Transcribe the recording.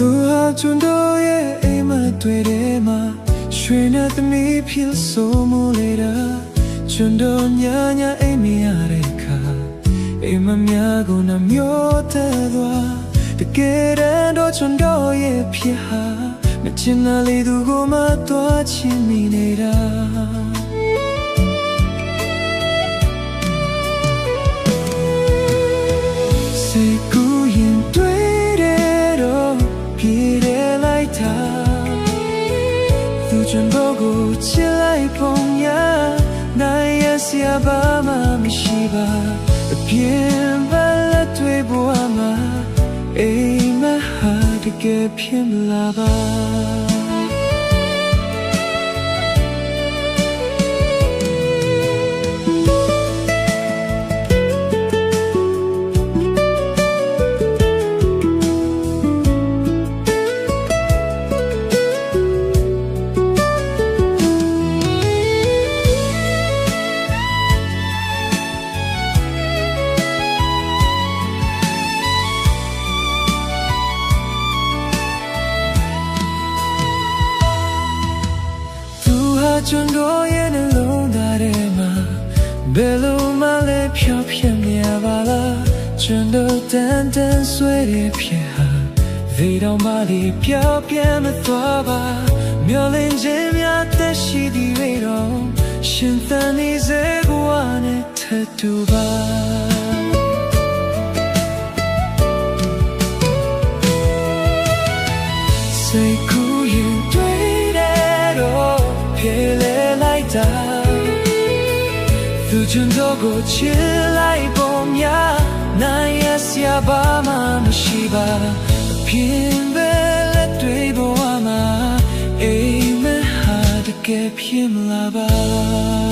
သူဟာကျွန်တော်ရဲ့အိမ်မက်တွေထဲမှာရွှေနဲ့သမီးဖြစ်ဆိုမှုလေတာကျွန်တော်ညအိမ်မရတဲ့အခါအိမ်မများကိုနှမျိုးတဲ့သွားတကယ်တော့ကျွန်တော်ရဲ့ဖြစ်ဟာမချင်တဲ့လေသူကိုမှသွားချင်မိနေတာစိတ်ကူးရင်တွေ့တဲ့တော့ပြေးတယ်လိုက်တာသူကျွန်တော်ကိုချစ်လိုက်ပုံရနိုင်ရစရာဘာမှမရှိပါအပြင်းပါလက်တွေဘဝမှာအိမ်မဟာတကယ်ဖြစ်မလာပါကျွန်တော်ရဲ့နှလုံးသားထဲမှာဘယ်လိုမှလည်းဖြောင်းပြနေရပါလားကျွန်တော်တန်ဆွဲတဲ့ဖြစ်ဟာဒီတော့မှလည်းပြောင်းပြမသွားပါမျောလင်းခြင်းများသက်ရှိသည်တွေတော့ရှင်သန်နေစေဘဝနဲ့ထတူပါစိတ်ကူးရင်တွေ့တဲ့တော့ပြေးလေလိုက်တာသူကျွန်တော်ကိုချစ်လိုက်ပုံများနိုင်ရစရာဘာမှမရှိပါအပြင်းပဲလက်တွေဘဝမှာအိမ်မဟာတကယ်ဖြစ်မလာပါ